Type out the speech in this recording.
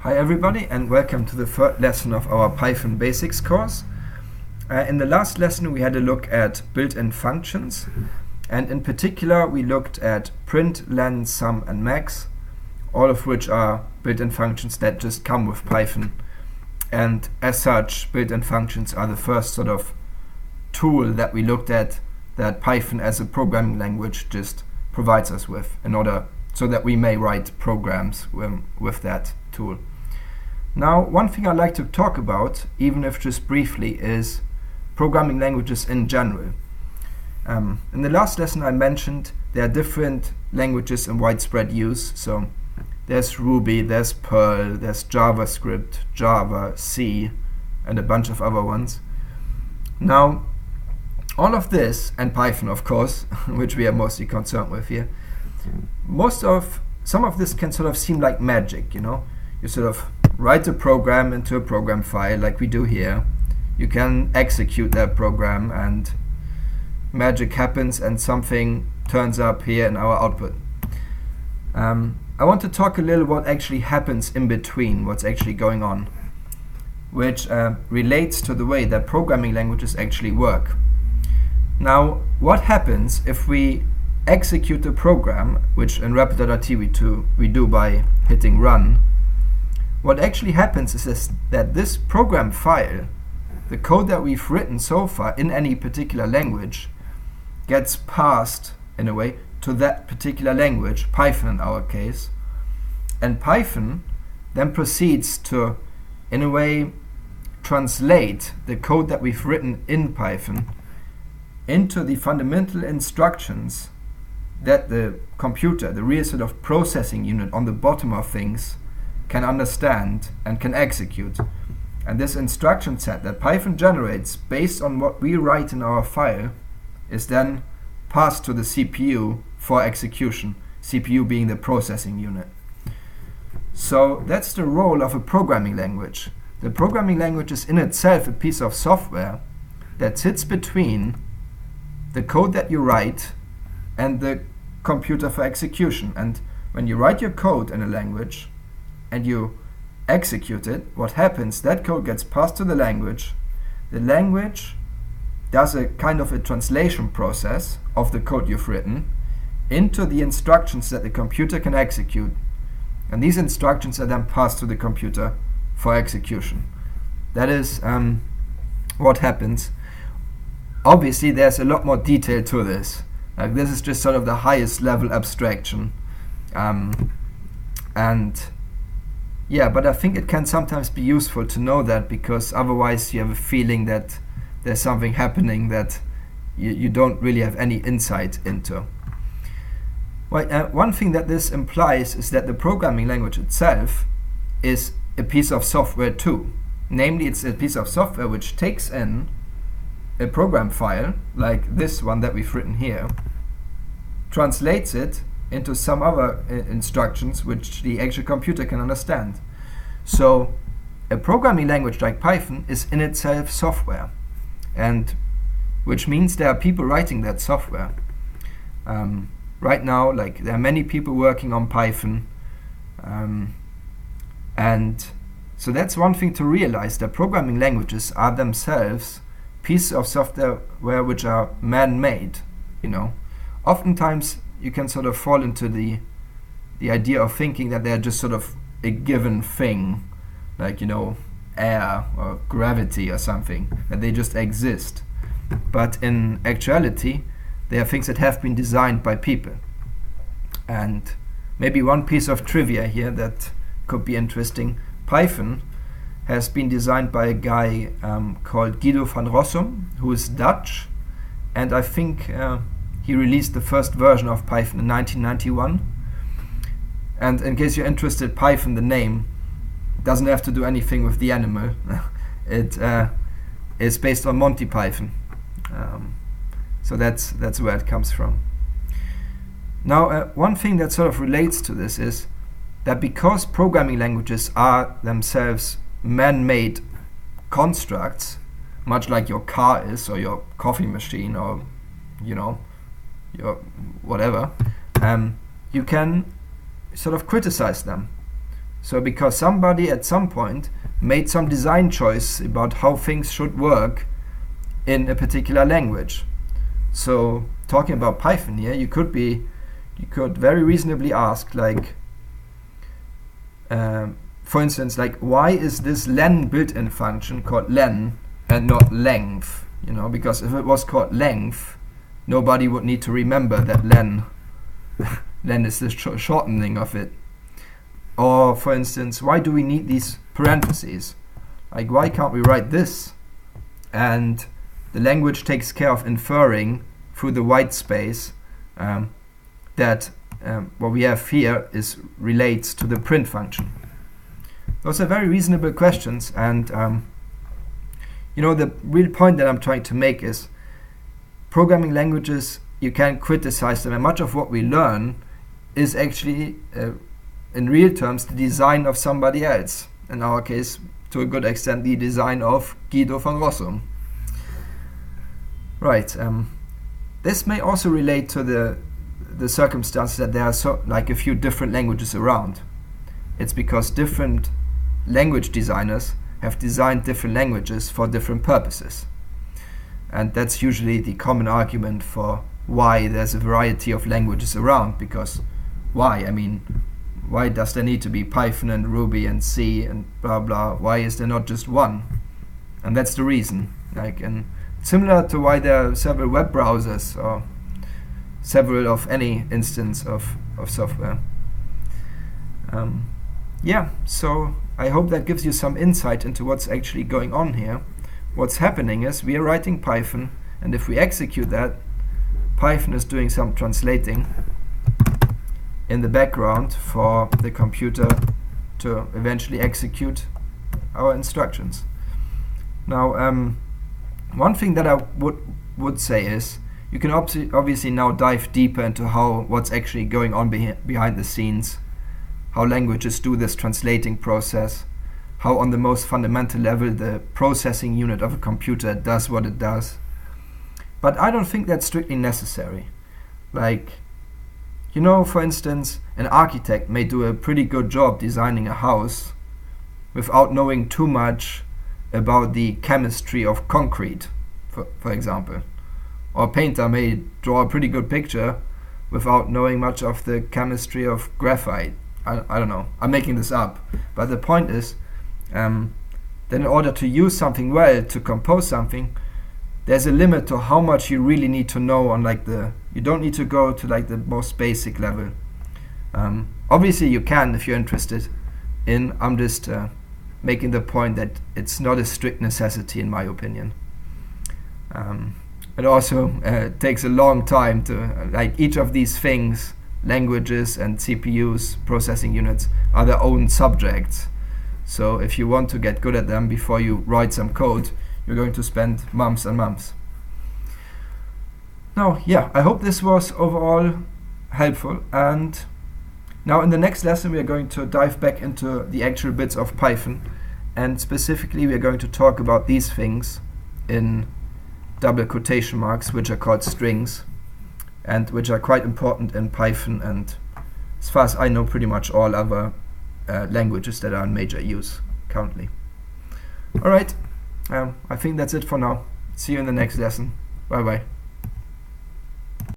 Hi everybody, and welcome to the third lesson of our Python Basics course. In the last lesson we had a look at built-in functions, and in particular we looked at print, len, sum and max, all of which are built-in functions that just come with Python. And as such, built-in functions are the first sort of tool that we looked at that Python as a programming language just provides us with in order so that we may write programs with that tool. Now, one thing I'd like to talk about, even if just briefly, is programming languages in general. In the last lesson I mentioned there are different languages in widespread use. So there's Ruby, there's Perl, there's JavaScript, Java, C, and a bunch of other ones. Now, all of this, and Python of course, which we are mostly concerned with here, some of this can sort of seem like magic, you know? You sort of write a program into a program file like we do here. You can execute that program and magic happens and something turns up here in our output. I want to talk a little what actually happens in between, what's actually going on, which relates to the way that programming languages actually work. Now, what happens if we execute a program, which in Rapid.RT we do by hitting run? What actually happens is that this program file, the code that we've written so far in any particular language, gets passed, in a way, to that particular language, Python in our case, and Python then proceeds to, in a way, translate the code that we've written in Python into the fundamental instructions that the computer, the real sort of processing unit on the bottom of things, can understand and can execute. And this instruction set that Python generates based on what we write in our file is then passed to the CPU for execution, CPU being the processing unit. So that's the role of a programming language. The programming language is in itself a piece of software that sits between the code that you write and the computer for execution. And when you write your code in a language and you execute it, what happens, that code gets passed to the language. The language does a kind of a translation process of the code you've written into the instructions that the computer can execute. And these instructions are then passed to the computer for execution. That is what happens. Obviously, there's a lot more detail to this. This is just sort of the highest level abstraction. Yeah, but I think it can sometimes be useful to know that, because otherwise you have a feeling that there's something happening that you don't really have any insight into. Well, one thing that this implies is that the programming language itself is a piece of software too. Namely, it's a piece of software which takes in a program file, like this one that we've written here, translates it into some other instructions which the actual computer can understand. So a programming language like Python is in itself software, and which means there are people writing that software. Right now, like, there are many people working on Python, and so that's one thing to realize, that programming languages are themselves pieces of software which are man-made, you know. Oftentimes you can sort of fall into the idea of thinking that they're just sort of a given thing, like, you know, air or gravity or something, that they just exist. But in actuality, they are things that have been designed by people. And maybe one piece of trivia here that could be interesting: Python has been designed by a guy called Guido van Rossum, who is Dutch, and I think he released the first version of Python in 1991. And in case you're interested, Python, the name, doesn't have to do anything with the animal. It is based on Monty Python. So that's where it comes from. Now, one thing that sort of relates to this is that because programming languages are themselves man-made constructs, much like your car is, or your coffee machine, or, you know, your whatever, you can sort of criticize them. So because somebody at some point made some design choice about how things should work in a particular language. So talking about Python here, you could very reasonably ask, like, for instance, like, why is this len built-in function called len and not length? You know, because if it was called length, nobody would need to remember that len len is the shortening of it. Or for instance, why do we need these parentheses? Like, why can't we write this and the language takes care of inferring through the white space that what we have here relates to the print function? Those are very reasonable questions, and you know, the real point that I'm trying to make is programming languages, you can criticize them, and much of what we learn is actually in real terms the design of somebody else. In our case, to a good extent, the design of Guido van Rossum. Right. This may also relate to the circumstance that there are like a few different languages around. It's because different language designers have designed different languages for different purposes. And that's usually the common argument for why there's a variety of languages around. Because why? I mean, why does there need to be Python and Ruby and C and blah blah? Why is there not just one? And that's the reason. Like, and similar to why there are several web browsers or several of any instance of software. Yeah, so I hope that gives you some insight into what's actually going on here. What's happening is we are writing Python, and if we execute that, Python is doing some translating in the background for the computer to eventually execute our instructions. Now, one thing that I would say is you can obviously now dive deeper into what's actually going on behind the scenes, how languages do this translating process, how on the most fundamental level the processing unit of a computer does what it does. But I don't think that's strictly necessary. Like, you know, for instance, an architect may do a pretty good job designing a house without knowing too much about the chemistry of concrete, for example. Or a painter may draw a pretty good picture without knowing much of the chemistry of graphite. I don't know, I'm making this up. But the point is, that in order to use something well, to compose something, there's a limit to how much you really need to know on like you don't need to go to like the most basic level. Obviously you can if you're interested in, I'm just making the point that it's not a strict necessity in my opinion. It also takes a long time to, like, each of these things, languages and CPUs, processing units, are their own subjects. So if you want to get good at them before you write some code, you're going to spend months and months. Now, yeah, I hope this was overall helpful, and now in the next lesson we are going to dive back into the actual bits of Python, and specifically we are going to talk about these things in double quotation marks, which are called strings, and which are quite important in Python and, as far as I know, pretty much all other languages that are in major use currently. Alright, I think that's it for now. See you in the next lesson. Bye bye.